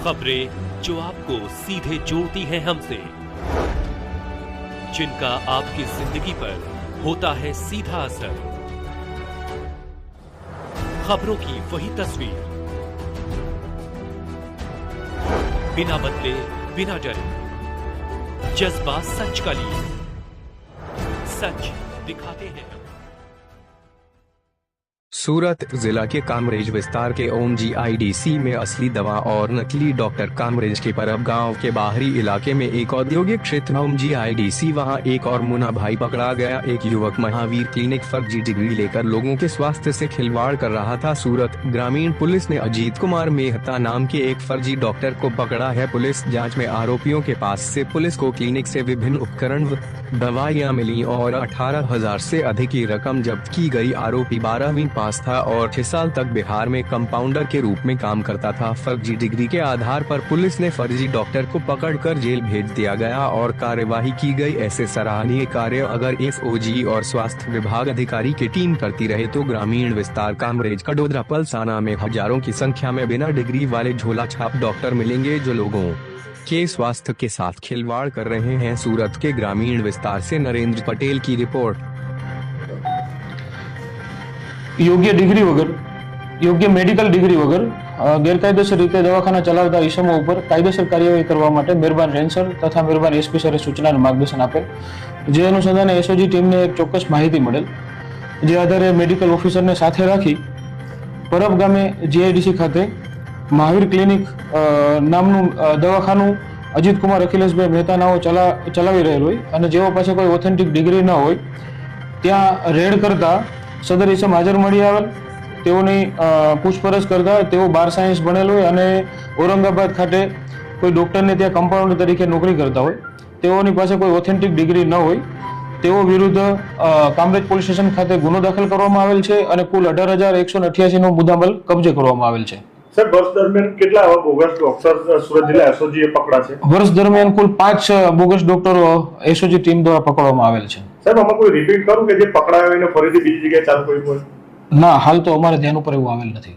खबरें जो आपको सीधे जोड़ती हैं हमसे, जिनका आपकी जिंदगी पर होता है सीधा असर। खबरों की वही तस्वीर, बिना बदले बिना डरे, जज्बा सच का लिए, सच दिखाते हैं। सूरत जिला के कामरेज विस्तार के OMGIDC में असली दवा और नकली डॉक्टर। कामरेज के परब गांव के बाहरी इलाके में एक औद्योगिक क्षेत्र OMGIDC, वहां एक और मुन्ना भाई पकड़ा गया। एक युवक महावीर क्लिनिक फर्जी डिग्री लेकर लोगों के स्वास्थ्य से खिलवाड़ कर रहा था। सूरत ग्रामीण पुलिस ने अजीत कुमार मेहता नाम के एक फर्जी डॉक्टर को पकड़ा है। पुलिस जाँच में आरोपियों के पास से पुलिस को क्लिनिक से विभिन्न उपकरण व दवाइयाँ मिली और 18,000 से अधिक की रकम जब्त की गई। आरोपी 12वीं पास था और 6 साल तक बिहार में कंपाउंडर के रूप में काम करता था। फर्जी डिग्री के आधार पर पुलिस ने फर्जी डॉक्टर को पकड़कर जेल भेज दिया गया और कार्यवाही की गई। ऐसे सराहनीय कार्य अगर SOG और स्वास्थ्य विभाग अधिकारी की टीम करती रहे तो ग्रामीण विस्तार कामरेज कडोदरा पलसाना में हजारों की संख्या में बिना डिग्री वाले झोला छाप डॉक्टर मिलेंगे जो लोगों के स्वास्थ्य के साथ खिलवाड़ कर रहे हैं। सूरत के ग्रामीण विस्तार से नरेंद्र पटेल की रिपोर्ट। योग्य डिग्री वगर, योग्य मेडिकल डिग्री वगर ગેરકાયદેસર રીતે દવાખાના ચલાવતા ઇસમો ઉપર કાયદેસર કાર્યવાહી કરવા માટે મહેરબાન રેન્સર તથા મહેરબાન SP સરે સૂચના અને માર્ગદર્શન આપેલ, જે અનુસંધાને SOG ટીમને એક ચોક્કસ માહિતી મળેલ, જે આધારે મેડિકલ ઓફિસરને સાથે રાખી પરબ ગામે GIDC ખાતે મહાવીર ક્લિનિક નામનું દવાખાનું અજીત કુમાર અખિલેશભાઈ મહેતા નાઓ ચલાવી રહેલ હોય અને જેઓ પાસે કોઈ ઓથેન્ટિક ડિગ્રી ન હોય ત્યાં રેડ કરતા સદર ઇસમ હાજર મળી આવેલ। તેઓની પૂછપરછ કરતા તેઓ 12 સાયન્સ ભણેલ હોય અને ઔરંગાબાદ ખાતે કોઈ ડોક્ટરને ત્યાં કમ્પાઉન્ડર તરીકે નોકરી કરતા હોય। તેઓની પાસે કોઈ ઓથેન્ટિક ડિગ્રી ન હોય। તેઓ વિરુદ્ધ કામરેજ પોલીસ સ્ટેશન ખાતે ગુનો દાખલ કરવામાં આવેલ છે અને કુલ 18,188 નો મુદ્દામાલ કબજે કરવામાં આવેલ છે। સર, વર્ષ દરમિયાન કેટલા આવા બોગસ ડોક્ટર સુરત જિલ્લા SOG એ પકડા છે? વર્ષ દરમિયાન કુલ 5 બોગસ ડોક્ટરો SOG ટીમ દ્વારા પકડવામાં આવેલ છે। સાહેબ, આમાં કોઈ રિપીટ કરું કે જે પકડાયો એને ફરીથી બીજી જગ્યાએ ચાલુ કર્યું હોય? ના, હાલ તો અમારે ધ્યાન ઉપર એવું આવેલ નથી।